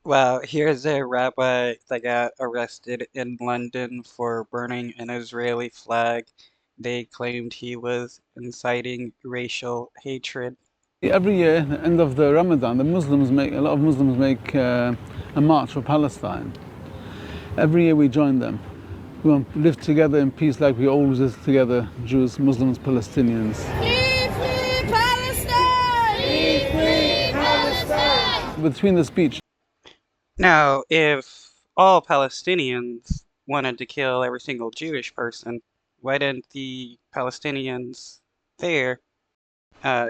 Well, here's a rabbi that got arrested in London for burning an Israeli flag. They claimed he was inciting racial hatred. Every year, at the end of the Ramadan, a lot of Muslims make a march for Palestine. Every year we join them. We want to live together in peace like we always live together, Jews, Muslims, Palestinians. Free, free Palestine! Free, free Palestine! Between the speech. Now, if all Palestinians wanted to kill every single Jewish person, why didn't the Palestinians there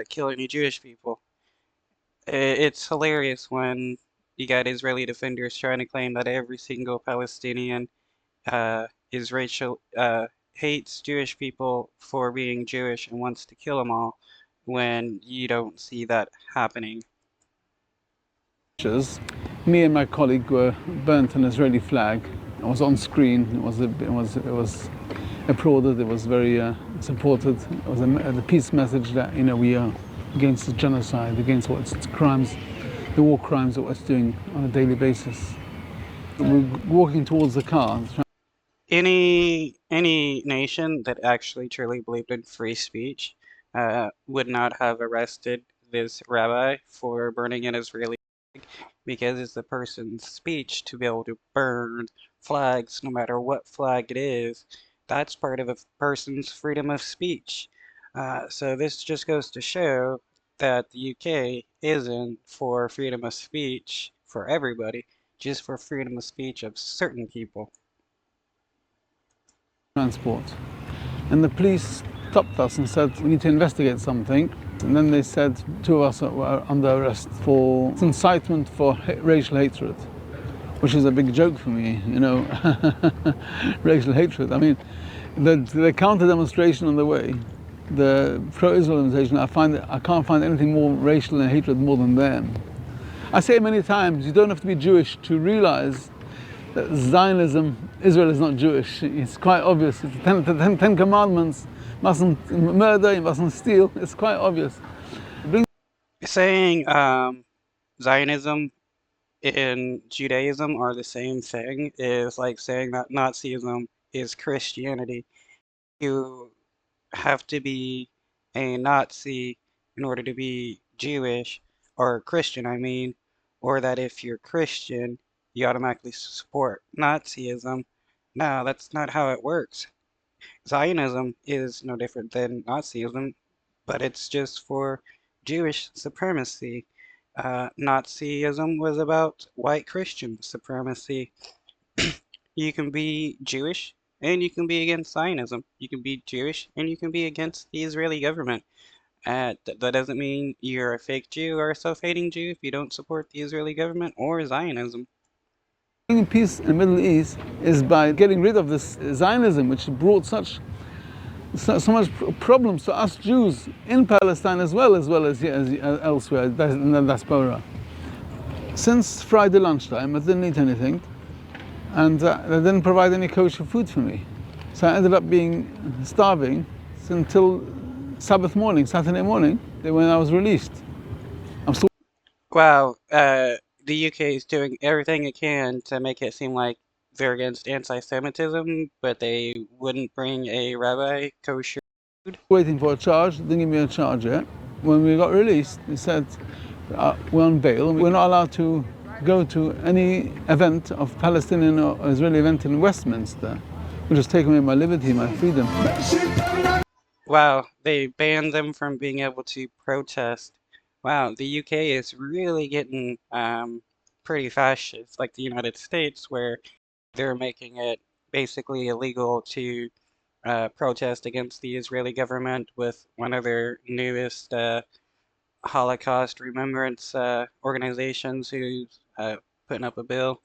kill any Jewish people? It's hilarious when you got Israeli defenders trying to claim that every single Palestinian is racial, hates Jewish people for being Jewish and wants to kill them all, when you don't see that happening. Me and my colleague were burnt an Israeli flag. It was on screen. It was applauded. It was very supported. It was the peace message that we are against the genocide, against what its crimes, the war crimes that it's doing on a daily basis. We're walking towards the car. Any nation that actually truly believed in free speech would not have arrested this rabbi for burning an Israeli flag, because it's the person's speech to be able to burn flags, no matter what flag it is. That's part of a person's freedom of speech. So this just goes to show that the UK isn't for freedom of speech for everybody, just for freedom of speech of certain people. Transport. And the police stopped us and said, we need to investigate something. And then they said two of us were under arrest for incitement for racial hatred, which is a big joke for me, racial hatred. I mean, the counter demonstration on the way, the pro-Israel demonstration, I can't find anything more racial and hatred more than them. I say many times, you don't have to be Jewish to realize that Zionism, Israel is not Jewish. It's quite obvious. It's the Ten Commandments. Mustn't murder, you mustn't steal. It's quite obvious. Saying Zionism and Judaism are the same thing is like saying that Nazism is Christianity. You have to be a Nazi in order to be Jewish, or Christian, I mean, or that if you're Christian, you automatically support Nazism. No, that's not how it works. Zionism is no different than Nazism, but it's just for Jewish supremacy. Nazism was about white Christian supremacy. You can be Jewish and you can be against Zionism. You can be Jewish and you can be against the Israeli government. That doesn't mean you're a fake Jew or a self-hating Jew if you don't support the Israeli government or Zionism. Bringing peace in the Middle East is by getting rid of this Zionism, which brought so much problems to us Jews in Palestine as well as elsewhere in the diaspora. Since Friday lunchtime, I didn't eat anything, and they didn't provide any kosher food for me. So I ended up being starving until Sabbath morning, Saturday morning, when I was released. Wow, the UK is doing everything it can to make it seem like they're against anti-Semitism, but they wouldn't bring a rabbi kosher food. Waiting for a charge, didn't give me a charge yet. When we got released, they said we're on bail. We're not allowed to go to any event of Palestinian or Israeli event in Westminster, which has taken away my liberty, my freedom. Wow, they banned them from being able to protest. Wow, the UK is really getting pretty fascist, like the United States, where they're making it basically illegal to protest against the Israeli government with one of their newest Holocaust remembrance organizations who's putting up a bill.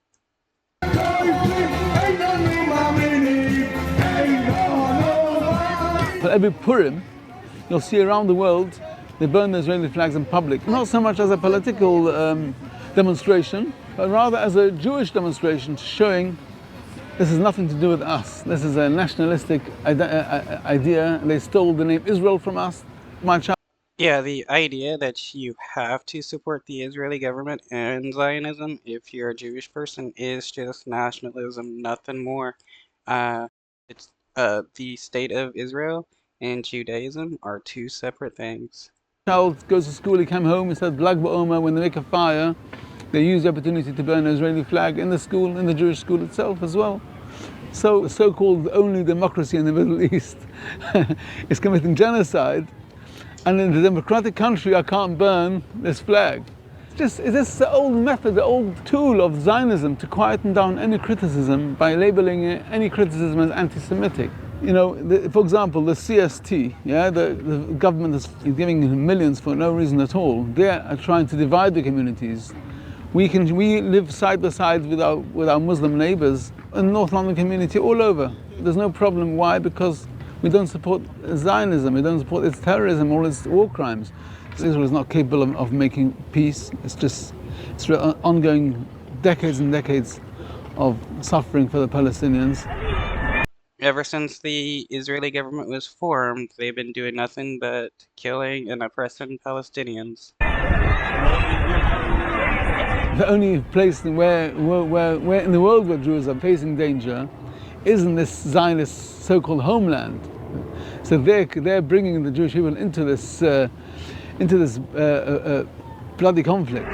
But every Purim, you'll see around the world, they burn the Israeli flags in public. Not so much as a political demonstration, but rather as a Jewish demonstration showing this has nothing to do with us. This is a nationalistic idea. They stole the name Israel from us. My child Yeah, the idea that you have to support the Israeli government and Zionism if you're a Jewish person is just nationalism, nothing more. Uh, it's the state of Israel and Judaism are two separate things. Child goes to school, he came home, he said, Lag BaOmer, when they make a fire, they use the opportunity to burn an Israeli flag in the school, in the Jewish school itself as well. So the so-called only democracy in the Middle East is committing genocide, and in the democratic country I can't burn this flag. It's just the old method, the old tool of Zionism to quieten down any criticism by labeling any criticism as anti-Semitic. You know, for example, the CST, yeah, the government is giving millions for no reason at all. They are trying to divide the communities. We live side by side with our Muslim neighbors in the North London community all over. There's no problem. Why? Because we don't support Zionism. We don't support its terrorism or its war crimes. Israel is not capable of making peace. It's ongoing decades and decades of suffering for the Palestinians. Ever since the Israeli government was formed, they've been doing nothing but killing and oppressing Palestinians. The only place where in the world where Jews are facing danger is in this Zionist so-called homeland. So they're bringing the Jewish people into this bloody conflict.